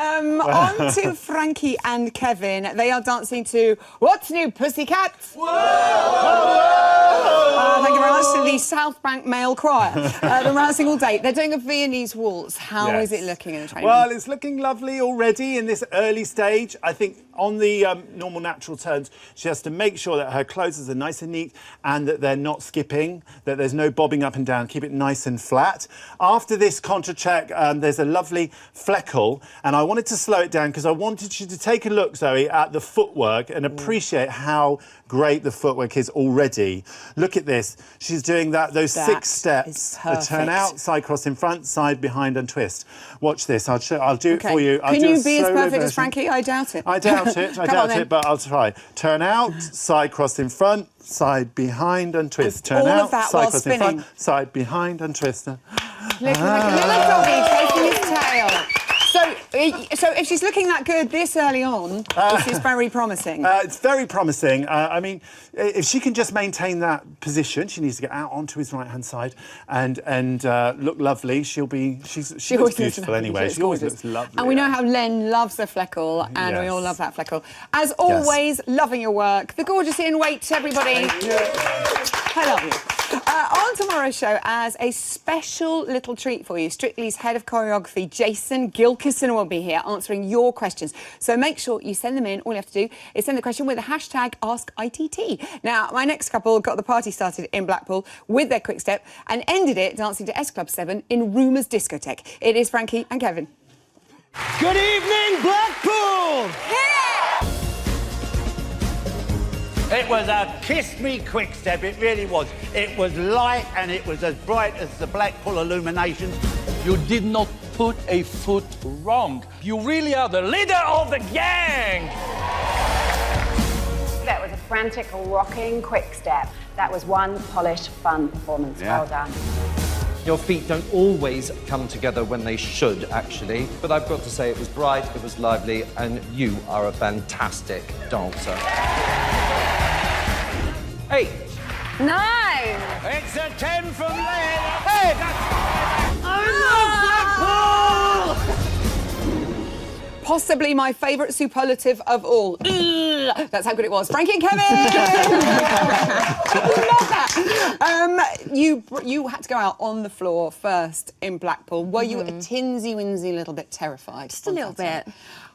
On to Frankie and Kevin. They are dancing to What's New, Pussycat? Whoa! Thank you very much to the South Bank Male Choir. They're dancing all day. They're doing a Viennese waltz. How is it looking in the training? Well, it's looking lovely already in this early stage. I think on the normal natural turns, she has to make sure that her clothes are nice and neat and that they're not skipping, that there's no bobbing up and down. Keep it nice and flat. After this contra check, there's a lovely fleckle, and I wanted to slow it down because I wanted you to take a look, Zoe, at the footwork and appreciate how great the footwork is already. Look at this. She's doing those 6 steps. A turn out, side cross in front, side behind and twist. Watch this. I'll do it for you. Can you be as perfect as Frankie? I doubt it. I doubt it. I doubt it, but I'll try. Turn out, side cross in front, side behind and twist. Turn out, side cross in front, side behind and twist. Look like a little doggy chasing his tail. So if she's looking that good this early on, this is very promising. It's very promising. I mean, if she can just maintain that position, she needs to get out onto his right-hand side and look lovely. She looks beautiful anyway. She always looks lovely. And we know how Len loves a fleckle, and we all love that fleckle. As always, loving your work. The gorgeous Ian Waite, everybody. Thank you. I love you. On tomorrow's show, as a special little treat for you, Strictly's head of choreography, Jason Gilkison, will be here answering your questions. So make sure you send them in. All you have to do is send the question with the hashtag AskITT. Now, my next couple got the party started in Blackpool with their quick step and ended it dancing to S Club 7 in Rumours Discotheque. It is Frankie and Kevin. Good evening, Blackpool! It was a kiss me quick step, it really was. It was light and it was as bright as the Blackpool illuminations. You did not put a foot wrong. You really are the leader of the gang! That was a frantic, rocking quick step. That was one polished, fun performance. Well done. Your feet don't always come together when they should, actually. But I've got to say, it was bright, it was lively, and you are a fantastic dancer. 8. 9. It's a 10 from Len. Hey, Possibly my favourite superlative of all. That's how good it was. Frankie and Kevin! Love that. You had to go out on the floor first in Blackpool. Were you a tinsy-winsy little bit terrified? Just a little bit.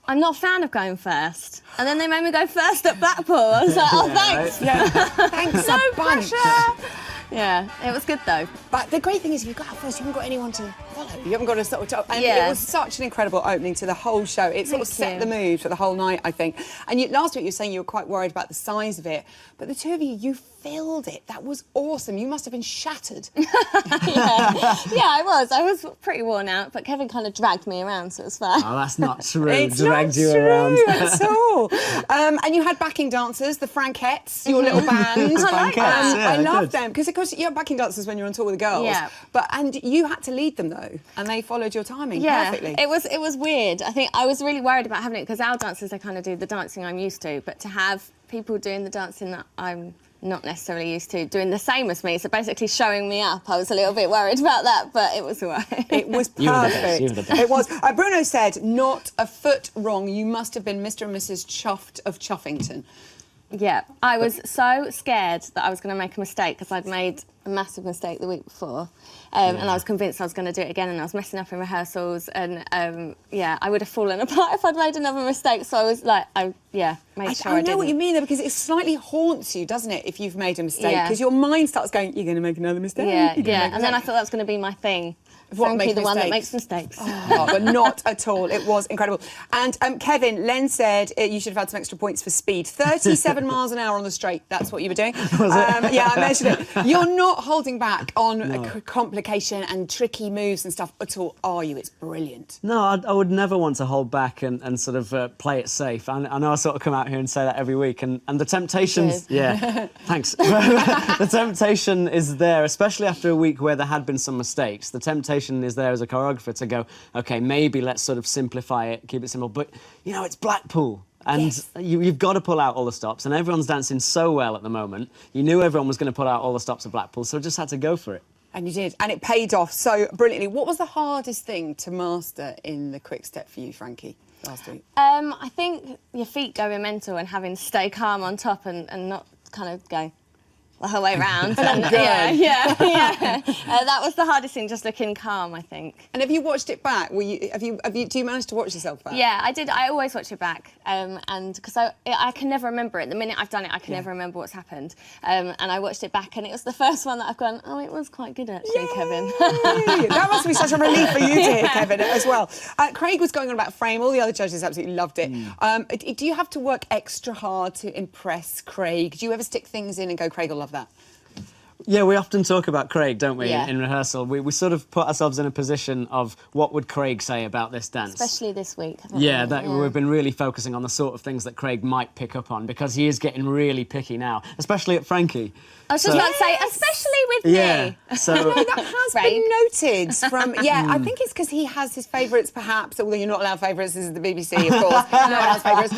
I'm not a fan of going first. And then they made me go first at Blackpool. I was like, oh, thanks. Yeah. Thanks No a bunch. pressure. Yeah, it was good though. But the great thing is, if you got out first, you haven't got anyone to follow. You haven't got to sort of... And it was such an incredible opening to the whole show. It sort of set the mood for the whole night, I think. And last week you were saying you were quite worried about the size of it. But the two of you filled it. That was awesome. You must have been shattered. Yeah, I was. I was pretty worn out, but Kevin kind of dragged me around, so it was fine. Oh, that's not true. It's Dragged not you true around. at all. And you had backing dancers, the Frankettes, your little band. I love them because, of course, you have backing dancers when you're on tour with the girls. Yeah. And you had to lead them though, and they followed your timing perfectly. It was weird. I think I was really worried about having it because our dancers, they kind of do the dancing I'm used to, but to have people doing the dancing that I'm not necessarily used to doing the same as me, so basically showing me up, I was a little bit worried about that, but it was all right. It was perfect. You were the best. It was. Bruno said, not a foot wrong. You must have been Mr. and Mrs. Chuffed of Chuffington. Yeah, I was so scared that I was going to make a mistake because I'd made a massive mistake the week before, and I was convinced I was going to do it again, and I was messing up in rehearsals, and I would have fallen apart if I'd made another mistake. So I was like, made sure I didn't. I know what you mean though, because it slightly haunts you, doesn't it, if you've made a mistake? Because your mind starts going, you're going to make another mistake. Yeah, and then I thought that was going to be my thing. Frankie, the one that makes mistakes. Oh, but not at all. It was incredible. And Kevin, Len said you should have had some extra points for speed. 37 miles an hour on the straight. That's what you were doing. Yeah, I measured it. You're not holding back on complication and tricky moves and stuff at all, are you? It's brilliant. No, I would never want to hold back and sort of play it safe. I know I sort of come out here and say that every week, and the temptations... Yeah, thanks. The temptation is there, especially after a week where there had been some mistakes. The temptation is there as a choreographer to go, OK, maybe let's sort of simplify it, keep it simple. But, you know, it's Blackpool. And you've got to pull out all the stops. And everyone's dancing so well at the moment. You knew everyone was going to pull out all the stops at Blackpool, so just had to go for it. And you did, and it paid off so brilliantly. What was the hardest thing to master in the quick step for you, Frankie, last week? I think your feet going mental and having to stay calm on top and not kind of go the whole way round. Yeah. That was the hardest thing, just looking calm, I think. And have you watched it back? Do you manage to watch yourself back? Yeah, I did. I always watch it back, and because I can never remember it. The minute I've done it, I can never remember what's happened. And I watched it back, and it was the first one that I've gone, oh, it was quite good actually, Kevin. That must be such a relief for you to hear, Kevin, as well. Craig was going on about frame. All the other judges absolutely loved it. Do you have to work extra hard to impress Craig? Do you ever stick things in and go, Craig will love that? Yeah, we often talk about Craig, don't we, Yeah. in rehearsal. We sort of put ourselves in a position of what would Craig say about this dance. Especially this week. We've been really focusing on the sort of things that Craig might pick up on, because he is getting really picky now, especially at Frankie. I was just about to say, especially with me. So that has been noted from... Yeah, I think it's because he has his favourites, perhaps, although you're not allowed favourites. This is the BBC, of course. No one has favourites.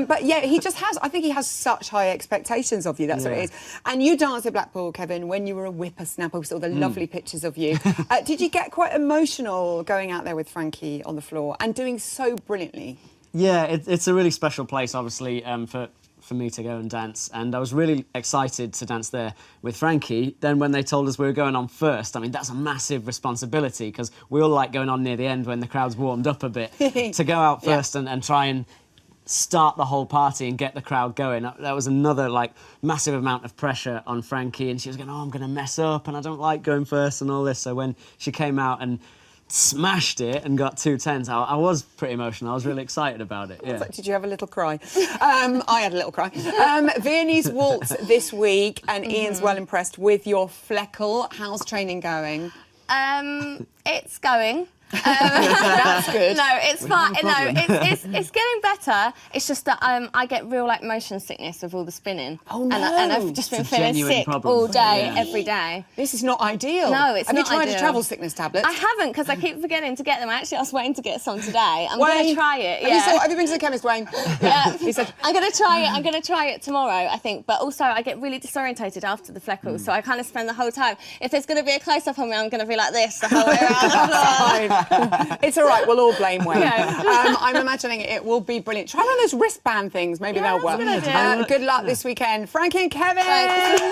But yeah, he just has... I think he has such high expectations of you. That's what it is. And you danced at Blackpool, Kevin, when you were a whippersnapper. We saw the lovely pictures of you. Did you get quite emotional going out there with Frankie on the floor and doing so brilliantly? Yeah, it's a really special place, obviously, for me to go and dance, and I was really excited to dance there with Frankie. Then when they told us we were going on first, I mean, that's a massive responsibility, because we all like going on near the end when the crowd's warmed up a bit. To go out first and try and start the whole party and get the crowd going, that was another, like, massive amount of pressure on Frankie, and she was going, oh, I'm going to mess up and I don't like going first and all this. So when she came out and smashed it and got 2 10s, I was pretty emotional. I was really excited about it. Yeah. Did you have a little cry? I had a little cry. Viennese waltz this week, and Ian's well impressed with your fleckle. How's training going? It's going. That's good. No, it's fine. No, it's getting better. It's just that I get real like motion sickness with all the spinning. Oh no! And I've just been feeling sick problem. all day, every day. This is not ideal. No, it's Have not you tried ideal. a travel sickness tablet? I haven't, because I keep forgetting to get them. Actually, I was waiting to get some today. I'm going to try it. Yeah. Have you been to the chemist, Wayne? Yeah. He said, I'm going to try it. I'm going to try it tomorrow, I think. But also, I get really disorientated after the fleckles, so I kind of spend the whole time. If there's going to be a close-up on me, I'm going to be like this the whole way around the floor. It's all right, we'll all blame Wayne. I'm imagining it will be brilliant. Try one of those wristband things, maybe they'll work. That's a good idea. Good luck this weekend. Frankie and Kevin! Thanks.